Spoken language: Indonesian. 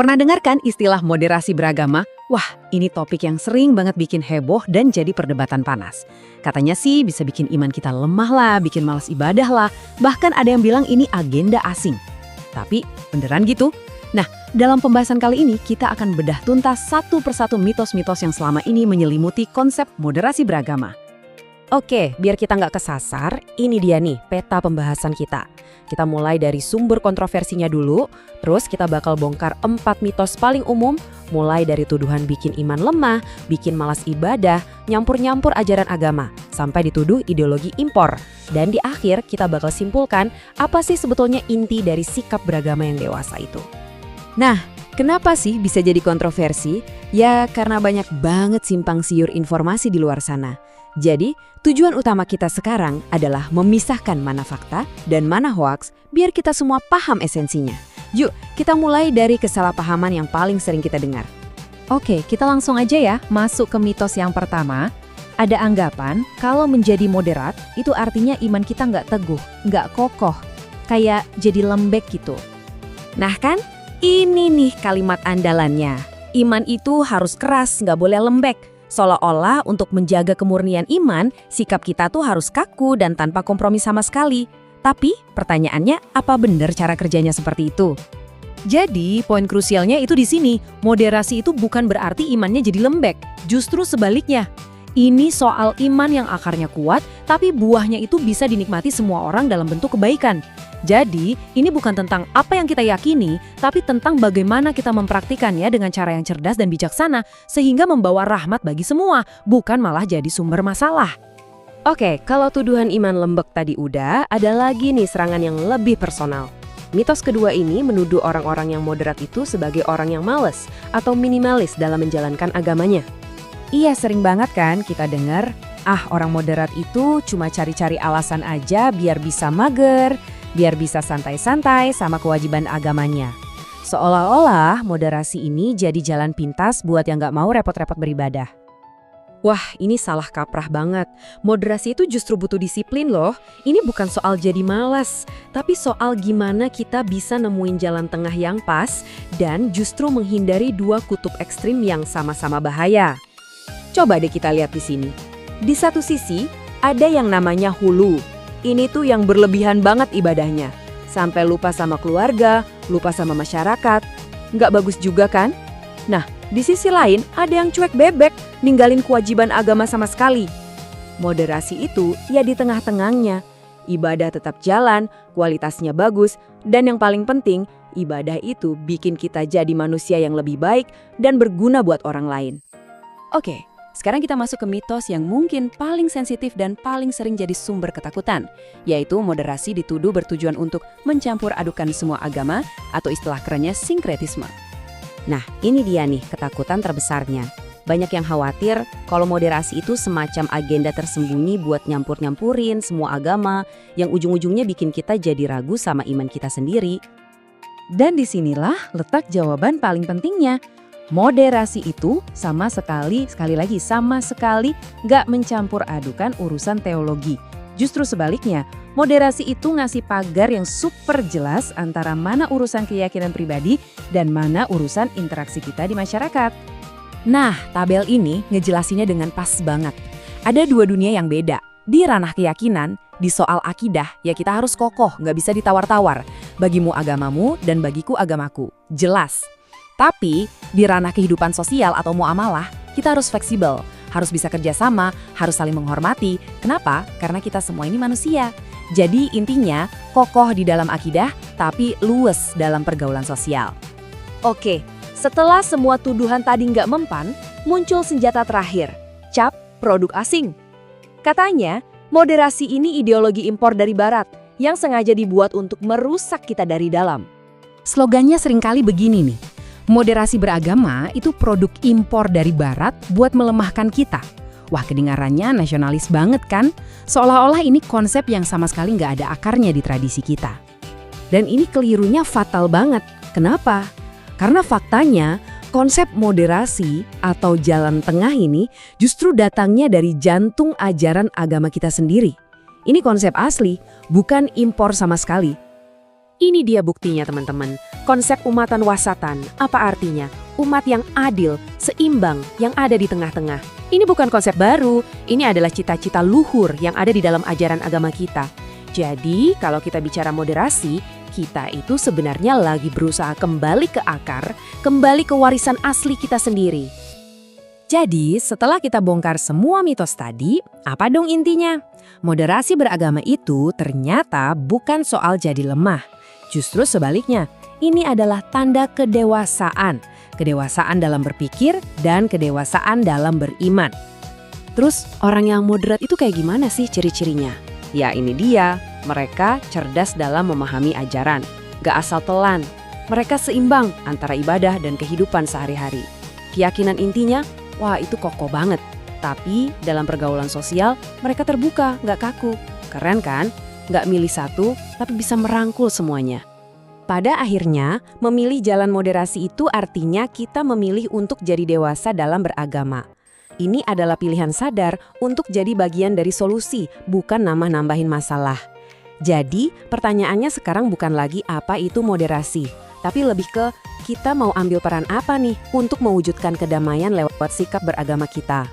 Pernah dengar kan istilah moderasi beragama? Wah, ini topik yang sering banget bikin heboh dan jadi perdebatan panas. Katanya sih bisa bikin iman kita lemah lah, bikin malas ibadah lah, bahkan ada yang bilang ini agenda asing. Tapi beneran gitu? Nah, dalam pembahasan kali ini kita akan bedah tuntas satu persatu mitos-mitos yang selama ini menyelimuti konsep moderasi beragama. Oke, biar kita nggak kesasar, ini dia nih peta pembahasan kita. Kita mulai dari sumber kontroversinya dulu, terus kita bakal bongkar 4 mitos paling umum, mulai dari tuduhan bikin iman lemah, bikin malas ibadah, nyampur-nyampur ajaran agama, sampai dituduh ideologi impor. Dan di akhir kita bakal simpulkan apa sih sebetulnya inti dari sikap beragama yang dewasa itu. Nah, kenapa sih bisa jadi kontroversi? Ya karena banyak banget simpang siur informasi di luar sana. Jadi, tujuan utama kita sekarang adalah memisahkan mana fakta dan mana hoaks biar kita semua paham esensinya. Yuk, kita mulai dari kesalahpahaman yang paling sering kita dengar. Oke, kita langsung aja ya masuk ke mitos yang pertama. Ada anggapan kalau menjadi moderat itu artinya iman kita nggak teguh, nggak kokoh, kayak jadi lembek gitu. Nah kan, ini nih kalimat andalannya. Iman itu harus keras, nggak boleh lembek. Seolah-olah untuk menjaga kemurnian iman, sikap kita tuh harus kaku dan tanpa kompromi sama sekali. Tapi pertanyaannya, apa benar cara kerjanya seperti itu? Jadi, poin krusialnya itu di sini. Moderasi itu bukan berarti imannya jadi lembek, justru sebaliknya. Ini soal iman yang akarnya kuat, tapi buahnya itu bisa dinikmati semua orang dalam bentuk kebaikan. Jadi, ini bukan tentang apa yang kita yakini, tapi tentang bagaimana kita mempraktikannya dengan cara yang cerdas dan bijaksana, sehingga membawa rahmat bagi semua, bukan malah jadi sumber masalah. Oke, kalau tuduhan iman lembek tadi udah, ada lagi nih serangan yang lebih personal. Mitos kedua ini menuduh orang-orang yang moderat itu sebagai orang yang malas atau minimalis dalam menjalankan agamanya. Iya, sering banget kan kita dengar, orang moderat itu cuma cari-cari alasan aja biar bisa mager, biar bisa santai-santai sama kewajiban agamanya. Seolah-olah moderasi ini jadi jalan pintas buat yang nggak mau repot-repot beribadah. Wah, ini salah kaprah banget. Moderasi itu justru butuh disiplin loh. Ini bukan soal jadi malas, tapi soal gimana kita bisa nemuin jalan tengah yang pas dan justru menghindari dua kutub ekstrim yang sama-sama bahaya. Coba deh kita lihat di sini. Di satu sisi, ada yang namanya hulu. Ini tuh yang berlebihan banget ibadahnya. Sampai lupa sama keluarga, lupa sama masyarakat. Nggak bagus juga kan? Nah, di sisi lain ada yang cuek bebek, ninggalin kewajiban agama sama sekali. Moderasi itu ya di tengah-tengahnya. Ibadah tetap jalan, kualitasnya bagus, dan yang paling penting, ibadah itu bikin kita jadi manusia yang lebih baik dan berguna buat orang lain. Oke, sekarang kita masuk ke mitos yang mungkin paling sensitif dan paling sering jadi sumber ketakutan, yaitu moderasi dituduh bertujuan untuk mencampur adukan semua agama atau istilah kerennya sinkretisme. Nah, ini dia nih ketakutan terbesarnya. Banyak yang khawatir kalau moderasi itu semacam agenda tersembunyi buat nyampur-nyampurin semua agama yang ujung-ujungnya bikin kita jadi ragu sama iman kita sendiri. Dan disinilah letak jawaban paling pentingnya. Moderasi itu sama sekali nggak mencampur adukan urusan teologi. Justru sebaliknya, moderasi itu ngasih pagar yang super jelas antara mana urusan keyakinan pribadi dan mana urusan interaksi kita di masyarakat. Nah, tabel ini ngejelasinnya dengan pas banget. Ada dua dunia yang beda. Di ranah keyakinan, di soal akidah, ya kita harus kokoh, nggak bisa ditawar-tawar. Bagimu agamamu dan bagiku agamaku. Jelas. Tapi di ranah kehidupan sosial atau muamalah, kita harus fleksibel, harus bisa kerjasama, harus saling menghormati. Kenapa? Karena kita semua ini manusia. Jadi intinya kokoh di dalam akidah, tapi luwes dalam pergaulan sosial. Oke, setelah semua tuduhan tadi nggak mempan, muncul senjata terakhir, cap produk asing. Katanya, moderasi ini ideologi impor dari barat yang sengaja dibuat untuk merusak kita dari dalam. Slogannya seringkali begini nih. Moderasi beragama itu produk impor dari barat buat melemahkan kita. Wah, kedengarannya nasionalis banget kan? Seolah-olah ini konsep yang sama sekali nggak ada akarnya di tradisi kita. Dan ini kelirunya fatal banget. Kenapa? Karena faktanya konsep moderasi atau jalan tengah ini justru datangnya dari jantung ajaran agama kita sendiri. Ini konsep asli, bukan impor sama sekali. Ini dia buktinya teman-teman. Konsep umatan wasatan, apa artinya? Umat yang adil, seimbang, yang ada di tengah-tengah. Ini bukan konsep baru, ini adalah cita-cita luhur yang ada di dalam ajaran agama kita. Jadi, kalau kita bicara moderasi, kita itu sebenarnya lagi berusaha kembali ke akar, kembali ke warisan asli kita sendiri. Jadi, setelah kita bongkar semua mitos tadi, apa dong intinya? Moderasi beragama itu ternyata bukan soal jadi lemah. Justru sebaliknya, ini adalah tanda kedewasaan. Kedewasaan dalam berpikir dan kedewasaan dalam beriman. Terus, orang yang moderat itu kayak gimana sih ciri-cirinya? Ya ini dia, mereka cerdas dalam memahami ajaran. Gak asal telan, mereka seimbang antara ibadah dan kehidupan sehari-hari. Keyakinan intinya, wah itu kokoh banget. Tapi dalam pergaulan sosial, mereka terbuka, gak kaku. Keren kan? Gak milih satu, tapi bisa merangkul semuanya. Pada akhirnya, memilih jalan moderasi itu artinya kita memilih untuk jadi dewasa dalam beragama. Ini adalah pilihan sadar untuk jadi bagian dari solusi, bukan nambah-nambahin masalah. Jadi, pertanyaannya sekarang bukan lagi apa itu moderasi, tapi lebih ke kita mau ambil peran apa nih untuk mewujudkan kedamaian lewat sikap beragama kita.